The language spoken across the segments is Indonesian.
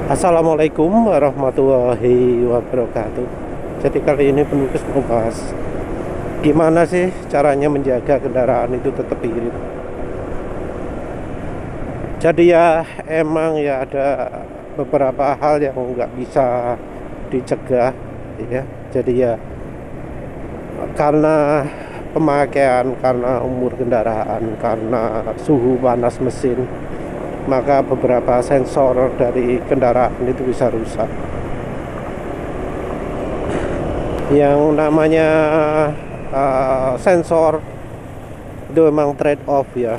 Assalamualaikum warahmatullahi wabarakatuh. Jadi kali ini penulis mau bahas gimana sih caranya menjaga kendaraan itu tetap irit. Jadi ya emang ya ada beberapa hal yang nggak bisa dicegah ya. Jadi ya karena pemakaian, karena umur kendaraan, karena suhu panas mesin, maka beberapa sensor dari kendaraan itu bisa rusak. Yang namanya sensor itu memang trade off ya,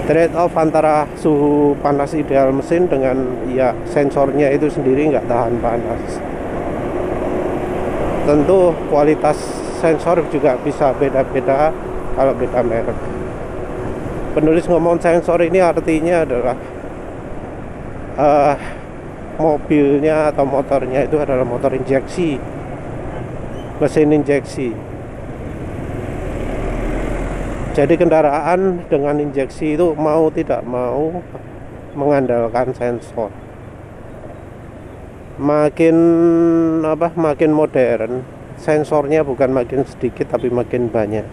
trade off antara suhu panas ideal mesin dengan ya sensornya itu sendiri nggak tahan panas. Tentu kualitas sensor juga bisa beda-beda kalau beda merek. Penulis ngomong sensor ini artinya adalah mobilnya atau motornya itu adalah motor injeksi, mesin injeksi. Jadi kendaraan dengan injeksi itu mau tidak mau mengandalkan sensor. Makin modern, sensornya bukan makin sedikit tapi makin banyak.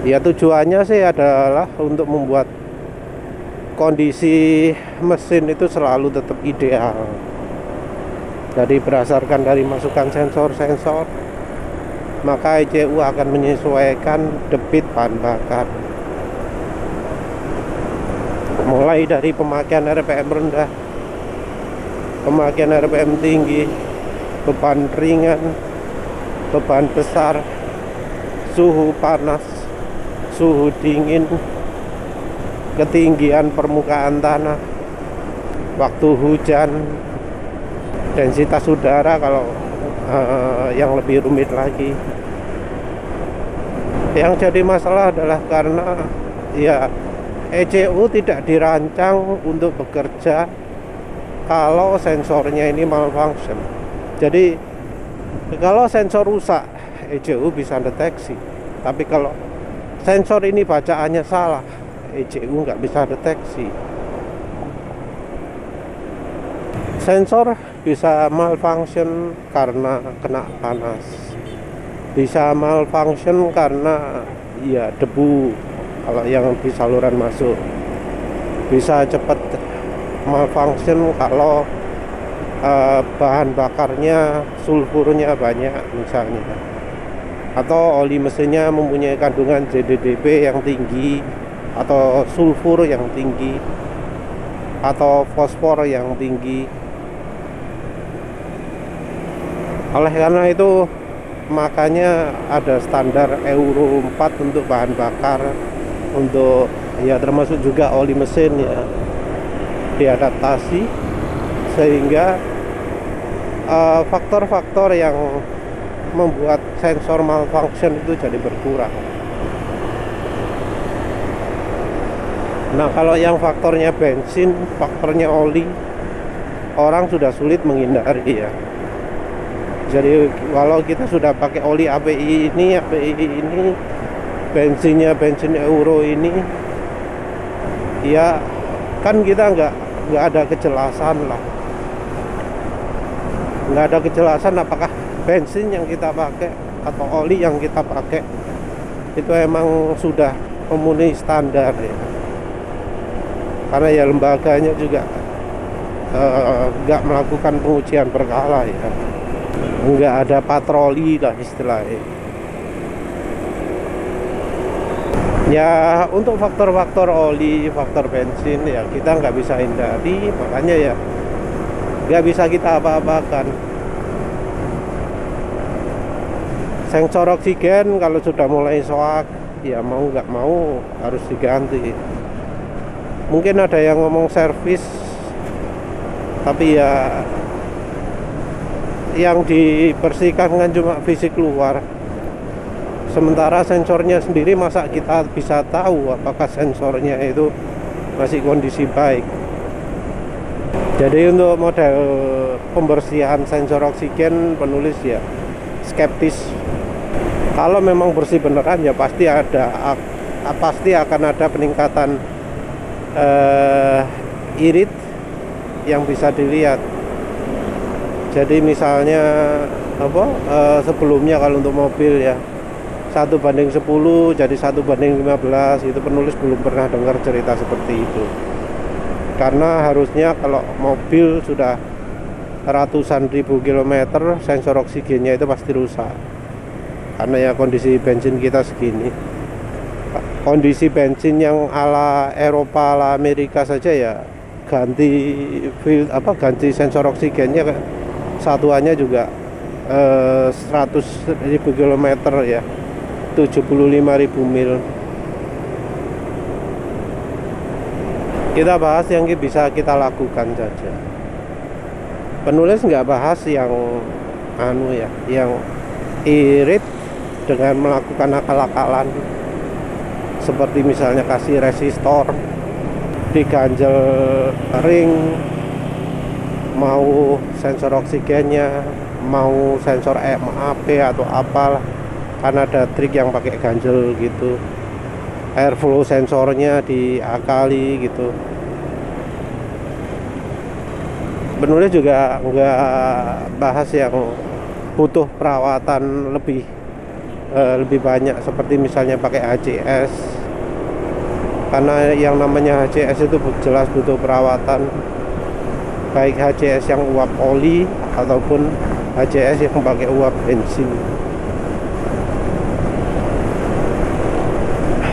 Ya tujuannya sih adalah untuk membuat kondisi mesin itu selalu tetap ideal. Jadi berdasarkan dari masukan sensor-sensor, maka ECU akan menyesuaikan debit bahan bakar. Mulai dari pemakaian RPM rendah, pemakaian RPM tinggi, beban ringan, beban besar, suhu panas, suhu dingin, ketinggian permukaan tanah, waktu hujan, densitas udara kalau yang lebih rumit lagi. Yang jadi masalah adalah karena ya ECU tidak dirancang untuk bekerja kalau sensornya ini malfunction. Jadi kalau sensor rusak, ECU bisa deteksi. Tapi kalau sensor ini bacaannya salah, ECU nggak bisa deteksi. Sensor bisa malfunction karena kena panas, bisa malfunction karena ya debu kalau yang di saluran masuk, bisa cepat malfunction kalau bahan bakarnya sulfurnya banyak misalnya, atau oli mesinnya mempunyai kandungan ZDDP yang tinggi, atau sulfur yang tinggi, atau fosfor yang tinggi. Oleh karena itu makanya ada standar Euro 4 untuk bahan bakar, untuk ya termasuk juga oli mesin ya diadaptasi sehingga faktor-faktor yang membuat sensor malfunction itu jadi berkurang. Nah kalau yang faktornya bensin, faktornya oli, orang sudah sulit menghindari ya. Jadi kalau kita sudah pakai oli API ini, bensinnya bensin Euro ini, ya kan kita nggak ada kejelasan lah, nggak ada kejelasan apakah bensin yang kita pakai atau oli yang kita pakai itu emang sudah memenuhi standar ya. Karena ya lembaganya juga nggak melakukan pengujian berkala ya, nggak ada patroli lah istilahnya. Ya untuk faktor-faktor oli, faktor bensin ya kita nggak bisa hindari, makanya ya nggak bisa kita apa-apakan. Sensor oksigen kalau sudah mulai soak ya mau nggak mau harus diganti. Mungkin ada yang ngomong servis, tapi ya yang dibersihkan kan cuma fisik luar. Sementara sensornya sendiri masa kita bisa tahu apakah sensornya itu masih kondisi baik. Jadi untuk model pembersihan sensor oksigen penulis ya skeptis. Kalau memang bersih beneran ya pasti akan ada peningkatan irit yang bisa dilihat. Jadi misalnya sebelumnya kalau untuk mobil ya 1:10 jadi 1:15, itu penulis belum pernah dengar cerita seperti itu. Karena harusnya kalau mobil sudah ratusan ribu kilometer, sensor oksigennya itu pasti rusak. Karena ya kondisi bensin kita segini. Kondisi bensin yang ala Eropa, ala Amerika saja ya ganti sensor oksigennya, satuannya juga 100.000 kilometer ya, 75.000 mil. Kita bahas yang bisa kita lakukan saja. Penulis nggak bahas yang yang irit dengan melakukan akal-akalan, seperti misalnya kasih resistor, diganjel ring, mau sensor oksigennya, mau sensor MAP atau apalah, kan ada trik yang pakai ganjel gitu, airflow sensornya diakali gitu. Penulis juga nggak bahas yang butuh perawatan lebih banyak, seperti misalnya pakai HCS, karena yang namanya HCS itu jelas butuh perawatan, baik HCS yang uap oli ataupun HCS yang pakai uap bensin.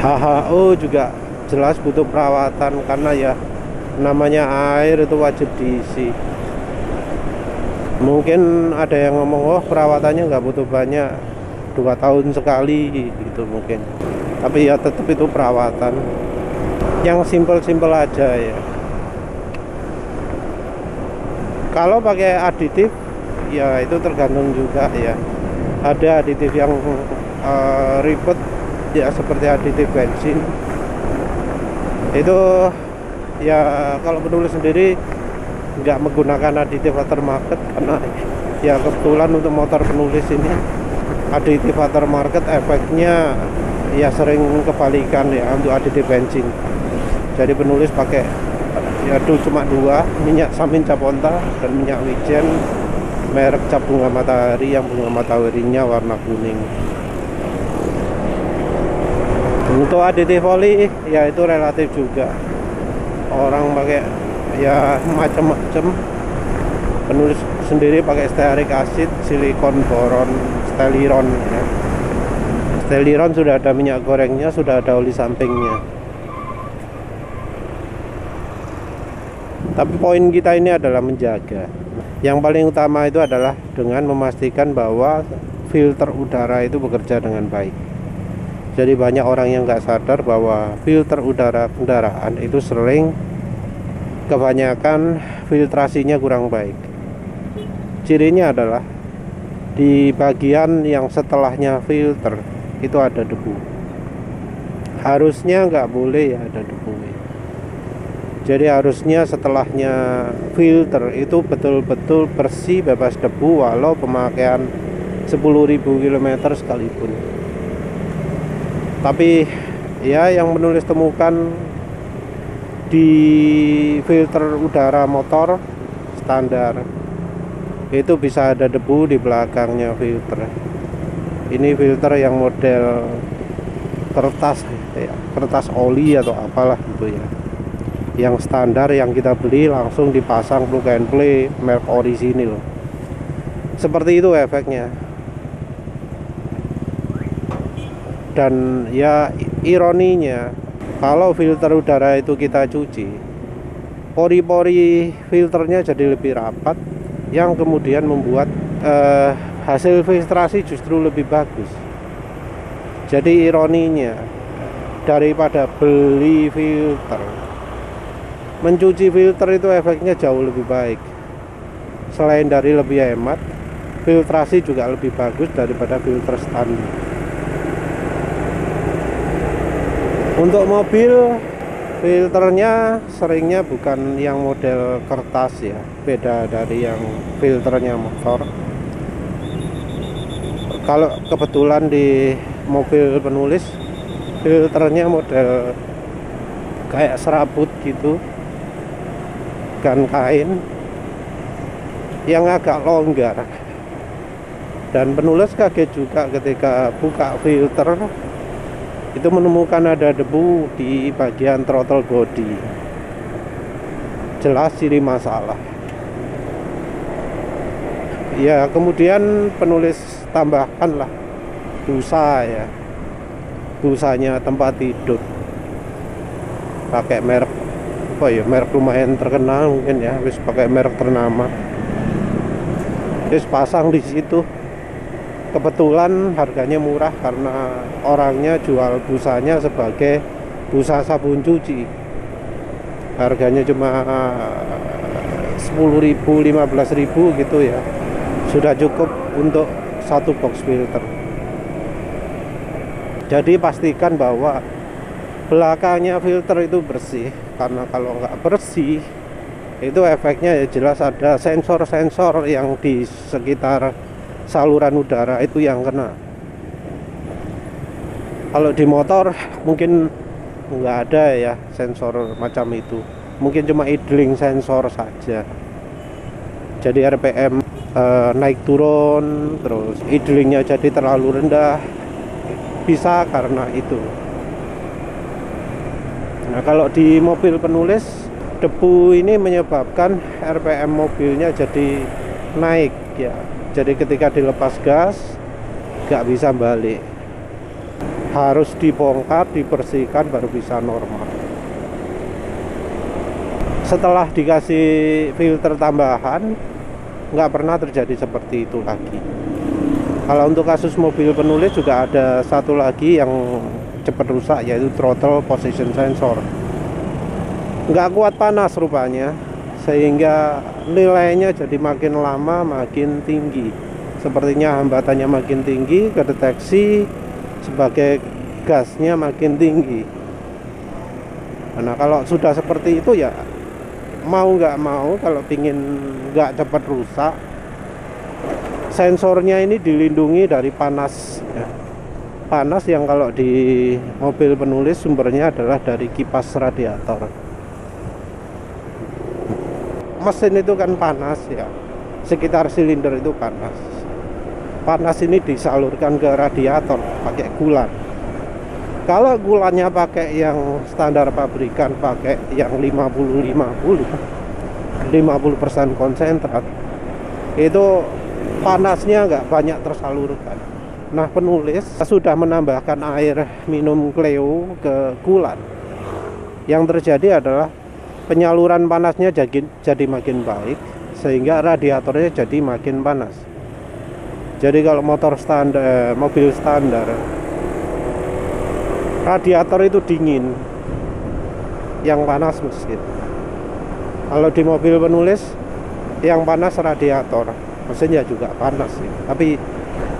HHO juga jelas butuh perawatan, karena ya namanya air itu wajib diisi. Mungkin ada yang ngomong, oh perawatannya nggak butuh banyak, 2 tahun sekali gitu mungkin, tapi ya tetap itu perawatan yang simpel-simpel aja ya. Kalau pakai aditif ya itu tergantung juga ya. Ada aditif yang ribet ya, seperti aditif bensin itu ya. Kalau penulis sendiri nggak menggunakan aditif aftermarket, karena ya kebetulan untuk motor penulis ini aditif aftermarket efeknya ya sering kebalikan ya untuk aditif bensin. Jadi penulis pakai ya cuma 2, minyak samin Caponta dan minyak wijen merek cap bunga matahari, yang bunga mataharinya warna kuning. Untuk aditif oli ya itu relatif juga, orang pakai ya macam-macam. Penulis sendiri pakai stearik acid, silikon, boron, steliron ya. Steliron sudah ada minyak gorengnya, sudah ada oli sampingnya. Tapi poin kita ini adalah menjaga. Yang paling utama itu adalah dengan memastikan bahwa filter udara itu bekerja dengan baik. Jadi banyak orang yang nggak sadar bahwa filter udara kendaraan itu sering kebanyakan filtrasinya kurang baik. Cirinya adalah di bagian yang setelahnya filter itu ada debu. Harusnya nggak boleh ya ada debu. Jadi harusnya setelahnya filter itu betul-betul bersih, bebas debu, walau pemakaian 10.000 km sekalipun. Tapi ya yang penulis temukan di filter udara motor standar itu bisa ada debu di belakangnya filter. Ini filter yang model kertas ya, kertas oli atau apalah gitu ya, yang standar yang kita beli langsung dipasang plug and play merek orisinil. Seperti itu efeknya. Dan ya ironinya, kalau filter udara itu kita cuci, pori-pori filternya jadi lebih rapat, yang kemudian membuat hasil filtrasi justru lebih bagus. Jadi ironinya, daripada beli filter, mencuci filter itu efeknya jauh lebih baik. Selain dari lebih hemat, filtrasi juga lebih bagus daripada filter standar. Untuk mobil, filternya seringnya bukan yang model kertas ya, beda dari yang filternya motor. Kalau kebetulan di mobil penulis, filternya model kayak serabut gitu, menggunakan kain yang agak longgar. Dan penulis kaget juga ketika buka filter itu menemukan ada debu di bagian throttle body. Jelas ini masalah. Ya, kemudian penulis tambahkan lah busa ya, busanya tempat tidur pakai merek apa ya, merek lumayan terkenal mungkin ya, wis pakai merek ternama, wis pasang di situ. Kebetulan harganya murah karena orangnya jual busanya sebagai busa sabun cuci. Harganya cuma 10.000, 15.000 gitu ya. Sudah cukup untuk satu box filter. Jadi pastikan bahwa belakangnya filter itu bersih, karena kalau nggak bersih itu efeknya ya jelas ada sensor-sensor yang di sekitar saluran udara itu yang kena. Kalau di motor mungkin nggak ada ya sensor macam itu, mungkin cuma idling sensor saja. Jadi RPM naik turun, terus idlingnya jadi terlalu rendah, bisa karena itu. Nah, kalau di mobil penulis, debu ini menyebabkan RPM mobilnya jadi naik ya. Jadi ketika dilepas gas nggak bisa balik, harus dibongkar, dibersihkan baru bisa normal. Setelah dikasih filter tambahan nggak pernah terjadi seperti itu lagi. Kalau untuk kasus mobil penulis juga ada satu lagi yang cepat rusak, yaitu throttle position sensor. Nggak kuat panas rupanya, sehingga nilainya jadi makin lama makin tinggi. Sepertinya hambatannya makin tinggi, kedeteksi sebagai gasnya makin tinggi. Nah, kalau sudah seperti itu ya mau nggak mau, kalau pingin nggak cepat rusak, sensornya ini dilindungi dari panas ya. Panas yang kalau di mobil penulis sumbernya adalah dari kipas radiator. Mesin itu kan panas ya, sekitar silinder itu panas. Panas ini disalurkan ke radiator pakai gulan. Kalau gulannya pakai yang standar pabrikan, pakai yang 50% konsentrat, itu panasnya nggak banyak tersalurkan. Nah, penulis sudah menambahkan air minum Cleo ke gulan. Yang terjadi adalah penyaluran panasnya jadi makin baik, sehingga radiatornya jadi makin panas. Jadi kalau motor standar, mobil standar, radiator itu dingin, yang panas mesin. Kalau di mobil penulis, yang panas radiator, mesinnya juga panas ya. Tapi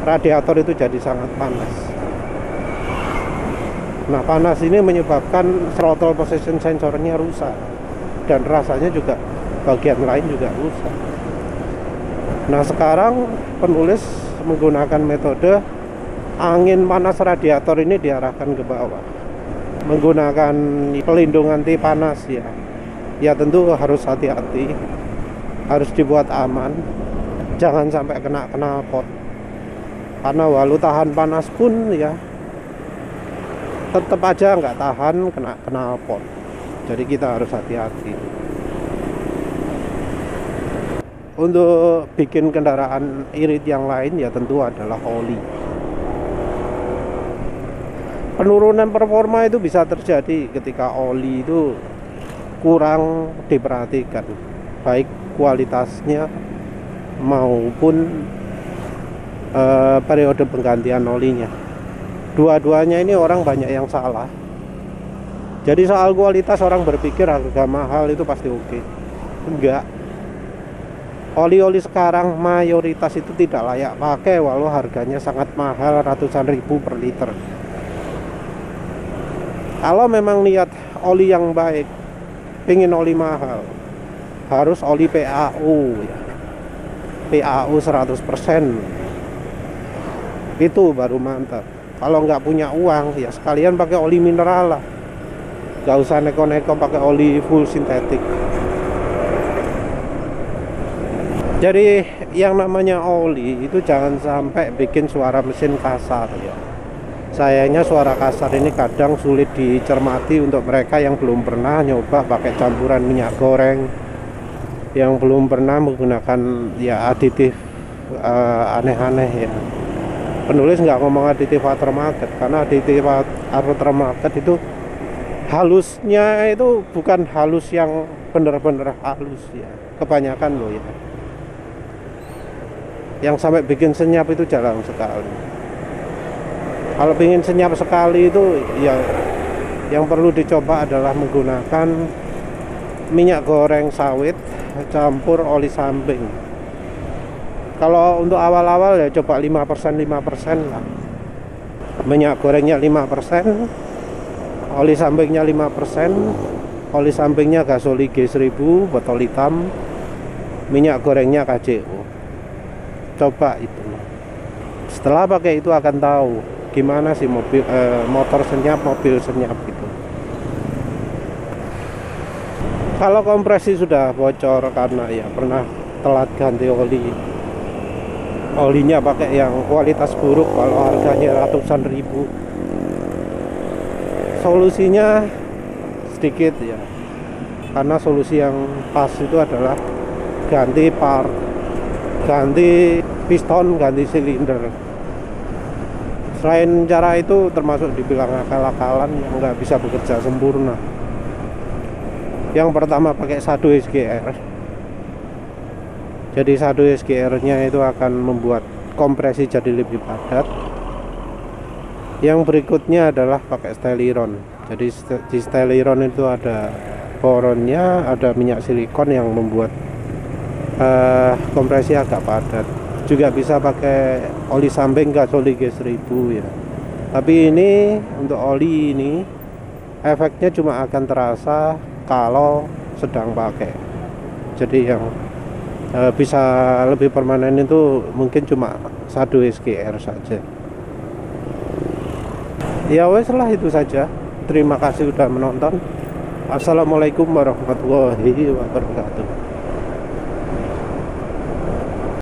radiator itu jadi sangat panas. Nah, panas ini menyebabkan throttle position sensornya rusak, dan rasanya juga bagian lain juga rusak. Nah, sekarang penulis menggunakan metode angin panas radiator ini diarahkan ke bawah, menggunakan pelindung anti panas ya. Ya tentu harus hati-hati, harus dibuat aman, jangan sampai kena knalpot. Karena walau tahan panas pun ya tetap aja nggak tahan kena knalpot. Jadi kita harus hati-hati. Untuk bikin kendaraan irit yang lain ya tentu adalah oli. Penurunan performa itu bisa terjadi ketika oli itu kurang diperhatikan, baik kualitasnya maupun periode penggantian olinya. Dua-duanya ini orang banyak yang salah. Jadi soal kualitas orang berpikir harga mahal itu pasti oke. Enggak. Oli-oli sekarang mayoritas itu tidak layak pakai walau harganya sangat mahal, ratusan ribu per liter. Kalau memang niat oli yang baik, pingin oli mahal, harus oli PAO ya. PAO 100%. Itu baru mantap. Kalau nggak punya uang ya sekalian pakai oli mineral lah, nggak usah neko-neko pakai oli full sintetik. Jadi yang namanya oli itu jangan sampai bikin suara mesin kasar ya. Sayangnya suara kasar ini kadang sulit dicermati untuk mereka yang belum pernah nyoba pakai campuran minyak goreng, yang belum pernah menggunakan ya aditif aneh-aneh ya. Penulis nggak ngomong aditif aftermarket, karena aditif aftermarket itu halusnya itu bukan halus yang bener-bener halus ya, kebanyakan loh ya, yang sampai bikin senyap itu jarang sekali. Kalau ingin senyap sekali itu ya yang perlu dicoba adalah menggunakan minyak goreng sawit campur oli samping. Kalau untuk awal-awal ya coba 5% lah. Minyak gorengnya 5%, oli sampingnya 5%, oli sampingnya gasoli G1000 botol hitam, minyak gorengnya KCO. Coba itu. Setelah pakai itu akan tahu gimana sih motor senyap, mobil senyap gitu. Kalau kompresi sudah bocor karena ya pernah telat ganti oli, olinya pakai yang kualitas buruk, kalau harganya ratusan ribu, solusinya sedikit ya, karena solusi yang pas itu adalah ganti part, ganti piston, ganti silinder. Selain cara itu termasuk dibilang akal-akalan yang nggak bisa bekerja sempurna. Yang pertama pakai SADO SGR. Jadi SADO SGR nya itu akan membuat kompresi jadi lebih padat. Yang berikutnya adalah pakai Steliron. Jadi di Steliron itu ada boronnya, ada minyak silikon yang membuat kompresi agak padat. Juga bisa pakai oli samping gasoli G1000 ya. Tapi ini untuk oli ini efeknya cuma akan terasa kalau sedang pakai. Jadi yang bisa lebih permanen itu mungkin cuma SADO SGR saja. Ya wes lah, itu saja. Terima kasih sudah menonton. Assalamualaikum warahmatullahi wabarakatuh.